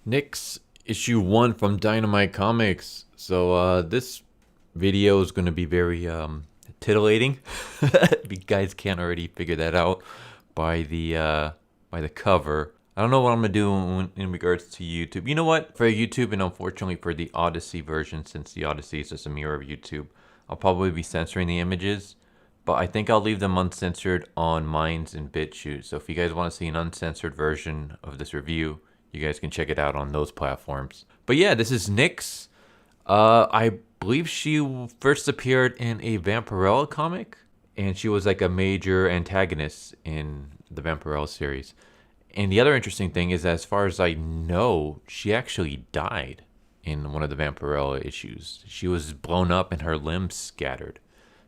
NYX issue 1 from Dynamite Comics. So this video is going to be very titillating. If you guys can't already figure that out by the cover. I don't know what I'm gonna do in regards to YouTube. You know what? For YouTube, and unfortunately for the Odyssey version, since the Odyssey is just a mirror of YouTube, I'll probably be censoring the images. But I think I'll leave them uncensored on Minds and BitChute. So if you guys want to see an uncensored version of this review, you guys can check it out on those platforms. But yeah, this is NYX. I believe she first appeared in a Vampirella comic, and she was like a major antagonist in the Vampirella series. And the other interesting thing is, as far as I know, she actually died in one of the Vampirella issues. She was blown up and her limbs scattered.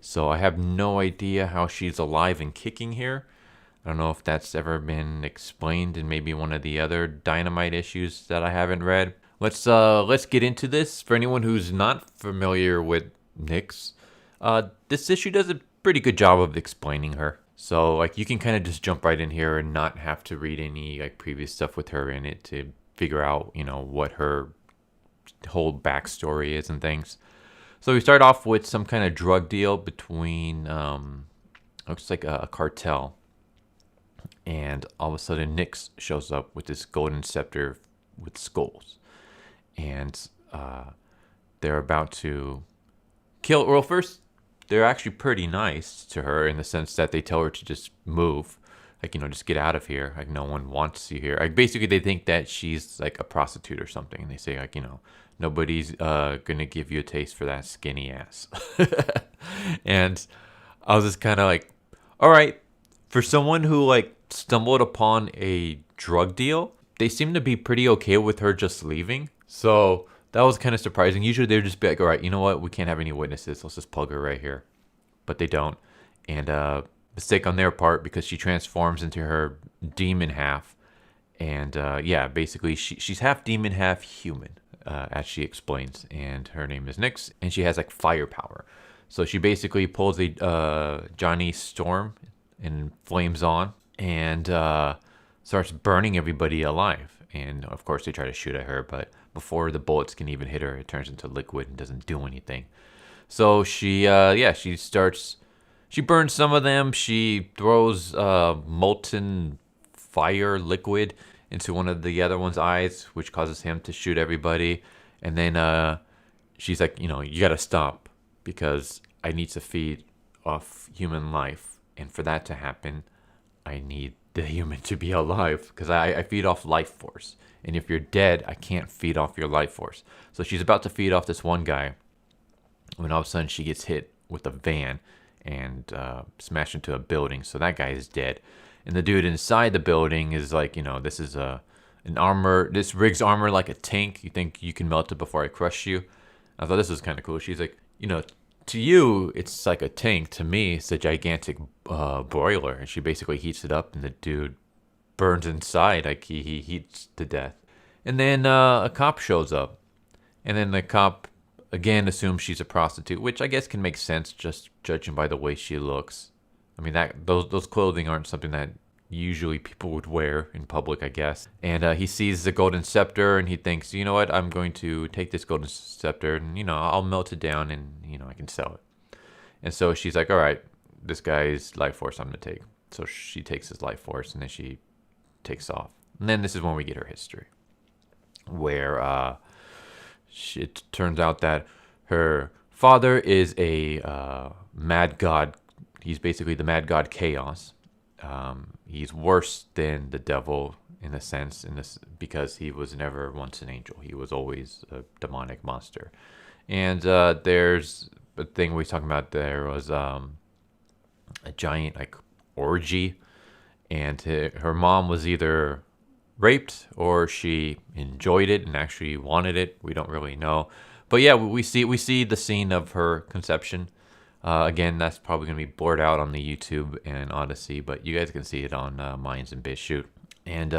So I have no idea how she's alive and kicking here. I don't know if that's ever been explained in maybe one of the other Dynamite issues that I haven't read. Let's get into this. For anyone who's not familiar with NYX, this issue does a pretty good job of explaining her. So like you can kind of just jump right in here and not have to read any like previous stuff with her in it to figure out, you know, what her whole backstory is and things. So we start off with some kind of drug deal between, looks like a cartel. And all of a sudden, NYX shows up with this golden scepter with skulls. And they're about to kill. Well, first, they're actually pretty nice to her in the sense that they tell her to just move. Like, you know, just get out of here. Like, no one wants you here. Like, basically, they think that she's like a prostitute or something. And they say, like, you know, nobody's gonna give you a taste for that skinny ass. And I was just kind of like, all right, for someone who like stumbled upon a drug deal, they seem to be pretty okay with her just leaving. So that was kind of surprising. Usually they'd just be like, all right, you know what? We can't have any witnesses. Let's just plug her right here. But they don't. And mistake on their part because she transforms into her demon half. And yeah, basically she's half demon, half human, as she explains. And her name is NYX, and she has like firepower. So she basically pulls a Johnny Storm and flames on and starts burning everybody alive. And of course they try to shoot at her, but before the bullets can even hit her, it turns into liquid and doesn't do anything. So she burns some of them. She throws molten fire liquid into one of the other one's eyes, which causes him to shoot everybody. And then she's like, you know, you gotta stop because I need to feed off human life. And for that to happen, I need the human to be alive because I feed off life force. And if you're dead, I can't feed off your life force. So she's about to feed off this one guy when all of a sudden she gets hit with a van and smashed into a building. So that guy is dead. And the dude inside the building is like, you know, this is an armor. This rigs armor like a tank. You think you can melt it before I crush you? I thought this was kind of cool. She's like, you know, to you, it's like a tank. To me, it's a gigantic broiler. And she basically heats it up, and the dude burns inside. Like he heats to death. And then a cop shows up. And then the cop, again, assumes she's a prostitute, which I guess can make sense just judging by the way she looks. I mean, those clothing aren't something that usually people would wear in public, I guess. And he sees the golden scepter and he thinks, you know what, I'm going to take this golden scepter and, you know, I'll melt it down and, you know, I can sell it. And so she's like, all right, this guy's life force I'm going to take. So she takes his life force and then she takes off. And then this is when we get her history, where it turns out that her father is a mad god. He's basically the mad god Chaos. He's worse than the devil in a sense, because he was never once an angel. He was always a demonic monster. And there's a thing we was talking about. There was a giant like orgy, and her mom was either raped or she enjoyed it and actually wanted it. We don't really know, but yeah, we see the scene of her conception. Again, that's probably going to be blurred out on the YouTube and Odyssey, but you guys can see it on Minds and BitChute. And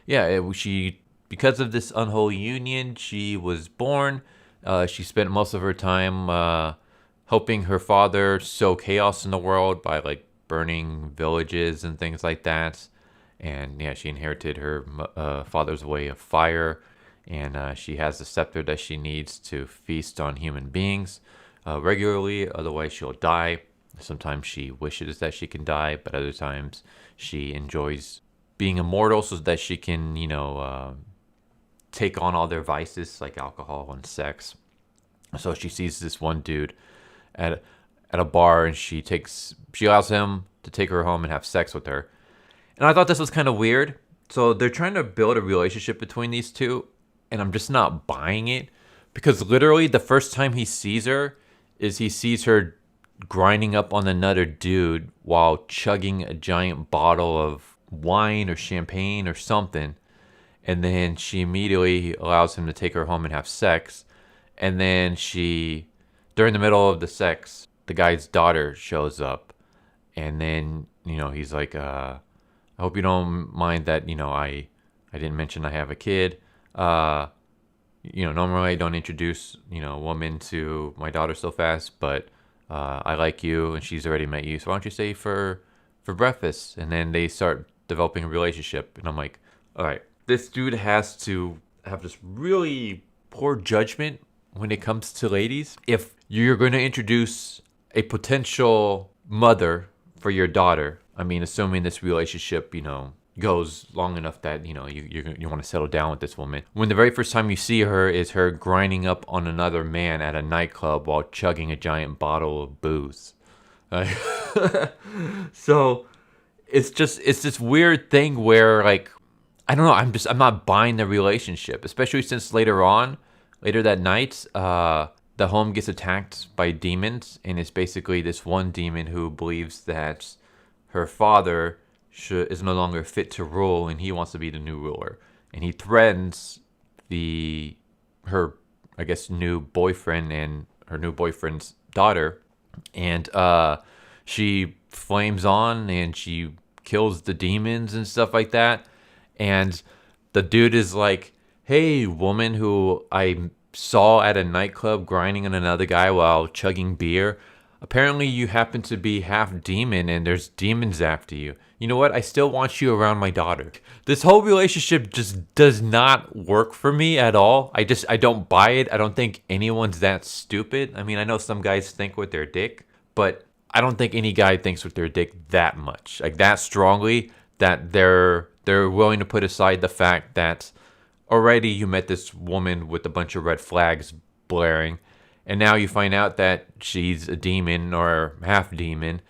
yeah, she, because of this unholy union, she was born. She spent most of her time helping her father sow chaos in the world by like burning villages and things like that. And yeah, she inherited her father's way of fire. and she has the scepter that she needs to feast on human beings regularly, otherwise she'll die. Sometimes she wishes that she can die, but other times she enjoys being immortal so that she can, take on all their vices like alcohol and sex. So she sees this one dude at a bar, and she allows him to take her home and have sex with her. And I thought this was kind of weird. So they're trying to build a relationship between these two, and I'm just not buying it, because literally the first time he sees her is he sees her grinding up on another dude while chugging a giant bottle of wine or champagne or something. And then she immediately allows him to take her home and have sex. And then during the middle of the sex, the guy's daughter shows up. And then, he's like, I hope you don't mind that, I didn't mention I have a kid. Normally I don't introduce, women to my daughter so fast, but I like you and she's already met you. So why don't you stay for breakfast? And then they start developing a relationship. And I'm like, all right, this dude has to have this really poor judgment when it comes to ladies. If you're going to introduce a potential mother for your daughter, I mean, assuming this relationship, goes long enough that, you want to settle down with this woman. When the very first time you see her is her grinding up on another man at a nightclub while chugging a giant bottle of booze. So it's this weird thing where, like, I don't know, I'm not buying the relationship, especially since later that night, the home gets attacked by demons, and it's basically this one demon who believes that her father is no longer fit to rule, and he wants to be the new ruler. And he threatens her new boyfriend and her new boyfriend's daughter, and she flames on and she kills the demons and stuff like that. And the dude is like, hey, woman who I saw at a nightclub grinding on another guy while chugging beer, apparently you happen to be half demon and there's demons after you. You know what? I still want you around my daughter. This whole relationship just does not work for me at all. I don't buy it. I don't think anyone's that stupid. I mean, I know some guys think with their dick, but I don't think any guy thinks with their dick that much, like that strongly, that they're willing to put aside the fact that already you met this woman with a bunch of red flags blaring, and now you find out that she's a demon or half demon,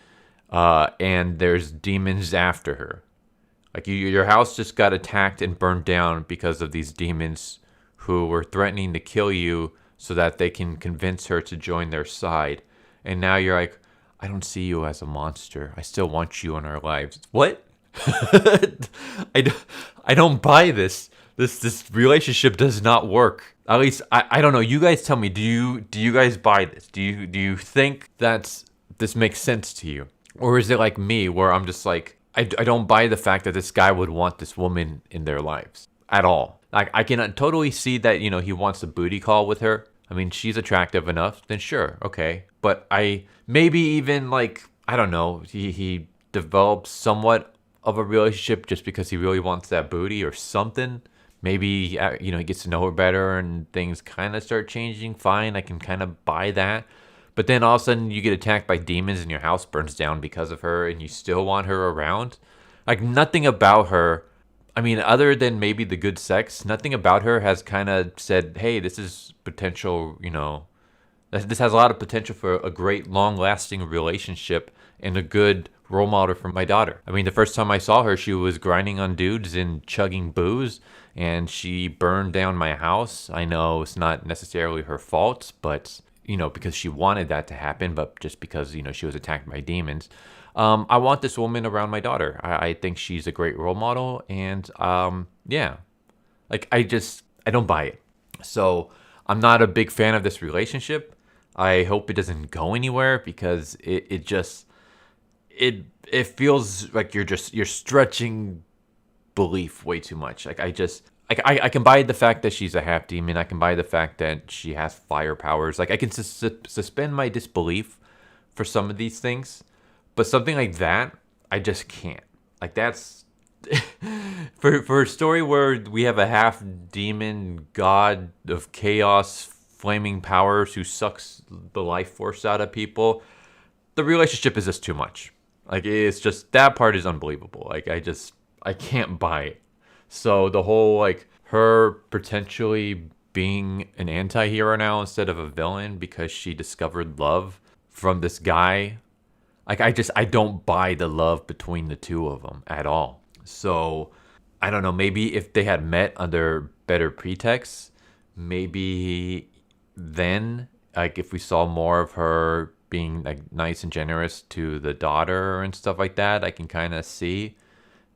and there's demons after her. Like your house just got attacked and burned down because of these demons who were threatening to kill you so that they can convince her to join their side. And now you're like, I don't see you as a monster. I still want you in our lives. What? I don't buy this. This relationship does not work. At least I don't know. You guys tell me. Do you guys buy this? Do you think that this makes sense to you, or is it like me where I'm just like I don't buy the fact that this guy would want this woman in their lives at all? Like I can totally see that he wants a booty call with her. I mean, she's attractive enough. Then sure, okay. But maybe even like I don't know. He develops somewhat of a relationship just because he really wants that booty or something. Maybe, he gets to know her better and things kind of start changing. Fine, I can kind of buy that. But then all of a sudden you get attacked by demons and your house burns down because of her and you still want her around. Like nothing about her, I mean, other than maybe the good sex, nothing about her has kind of said, hey, this is potential, this has a lot of potential for a great long-lasting relationship and a good role model for my daughter. I mean, the first time I saw her, she was grinding on dudes and chugging booze, and she burned down my house. I know it's not necessarily her fault, but, because she wanted that to happen, but just because, she was attacked by demons. I want this woman around my daughter. I think she's a great role model, and, yeah. Like, I don't buy it. So, I'm not a big fan of this relationship. I hope it doesn't go anywhere, because it feels like you're stretching belief way too much. Like I can buy the fact that she's a half demon. I can buy the fact that she has fire powers. Like I can suspend my disbelief for some of these things, but something like that, I just can't. Like that's for a story where we have a half demon god of chaos, flaming powers who sucks the life force out of people, the relationship is just too much. Like, it's just, that part is unbelievable. Like, I can't buy it. So the whole, like, her potentially being an anti-hero now instead of a villain because she discovered love from this guy, like, I don't buy the love between the two of them at all. So I don't know, maybe if they had met under better pretexts, maybe then, like, if we saw more of her being like nice and generous to the daughter and stuff like that, I can kind of see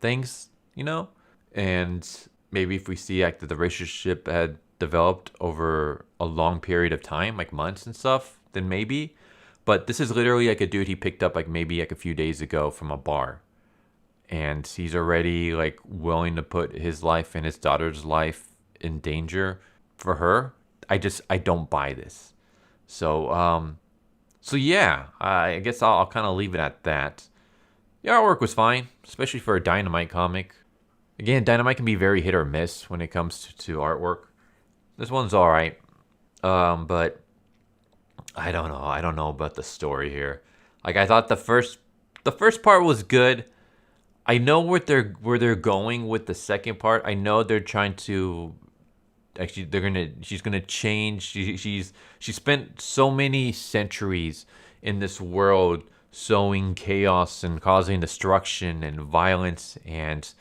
things, you know? And maybe if we see like the relationship had developed over a long period of time, like months and stuff, then maybe. But this is literally like a dude he picked up like maybe like a few days ago from a bar. And he's already like willing to put his life and his daughter's life in danger for her. I don't buy this. So yeah, I guess I'll kind of leave it at that. The artwork was fine, especially for a Dynamite comic. Again, Dynamite can be very hit or miss when it comes to artwork. This one's alright, but I don't know. I don't know about the story here. Like, I thought the first part was good. I know where they're going with the second part. I know they're trying to. Actually, she's gonna change. She spent so many centuries in this world sowing chaos and causing destruction and violence and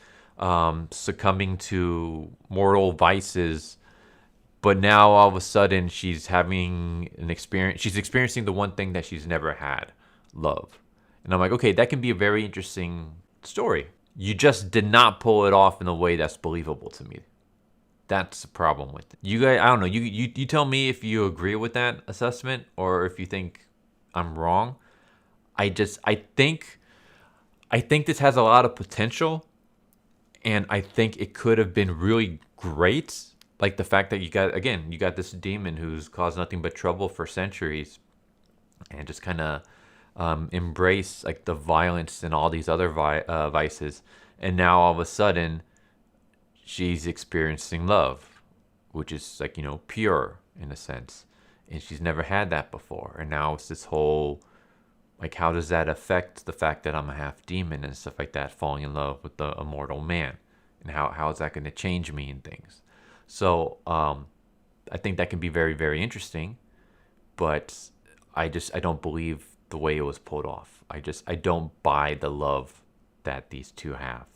succumbing to mortal vices. But now all of a sudden she's having an experience. She's experiencing the one thing that she's never had, love. And I'm like, okay, that can be a very interesting story. You just did not pull it off in a way that's believable to me. That's the problem with it. You guys, I don't know. You tell me if you agree with that assessment or if you think I'm wrong. I think this has a lot of potential, and I think it could have been really great. Like the fact that you got this demon who's caused nothing but trouble for centuries, and just kind of embrace like the violence and all these other vices, and now all of a sudden she's experiencing love, which is like, you know, pure in a sense, and she's never had that before. And now it's this whole, like, how does that affect the fact that I'm a half demon and stuff like that, falling in love with the immortal man, and how is that going to change me and things. So I think that can be very, very interesting, but I don't believe the way it was pulled off. I don't buy the love that these two have.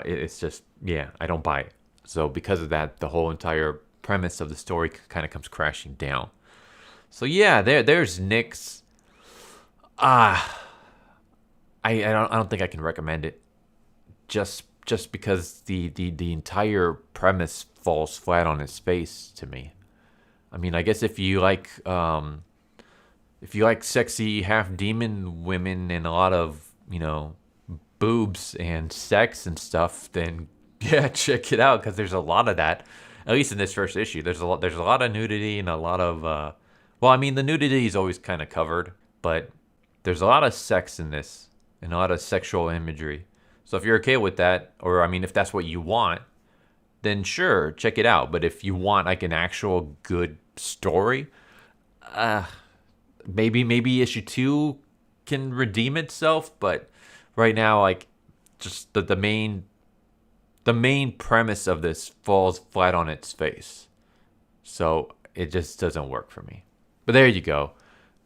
It's just, yeah, I don't buy it. So because of that, the whole entire premise of the story kind of comes crashing down. So yeah, there's NYX. I don't think I can recommend it. Just because the entire premise falls flat on its face to me. I mean, I guess if you like sexy half demon women and a lot of, you know, boobs and sex and stuff, then yeah, check it out, because there's a lot of that. At least in this first issue, there's a lot of nudity and a lot of well, I mean, the nudity is always kind of covered, but there's a lot of sex in this and a lot of sexual imagery. So if you're okay with that, or I mean, if that's what you want, then sure, check it out. But if you want like an actual good story, maybe issue 2 can redeem itself. But right now, like, just the main premise of this falls flat on its face. So it just doesn't work for me. But there you go.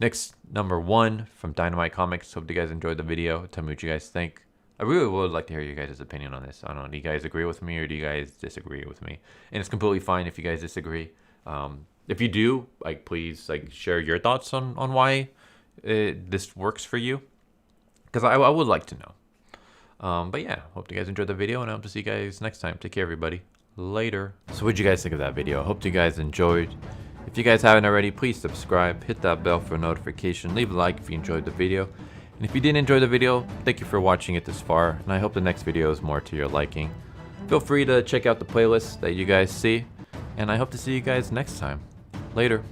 NYX #1 from Dynamite Comics. Hope you guys enjoyed the video. Tell me what you guys think. I really would like to hear your guys' opinion on this. I don't know, do you guys agree with me or do you guys disagree with me? And it's completely fine if you guys disagree. If you do, like, please, like, share your thoughts on why this works for you, because I would like to know. But yeah, hope you guys enjoyed the video, and I hope to see you guys next time. Take care, everybody. Later. So what'd you guys think of that video? I hope you guys enjoyed. If you guys haven't already, please subscribe, hit that bell for a notification, leave a like if you enjoyed the video. And if you didn't enjoy the video, thank you for watching it this far, and I hope the next video is more to your liking. Feel free to check out the playlist that you guys see, and I hope to see you guys next time. Later.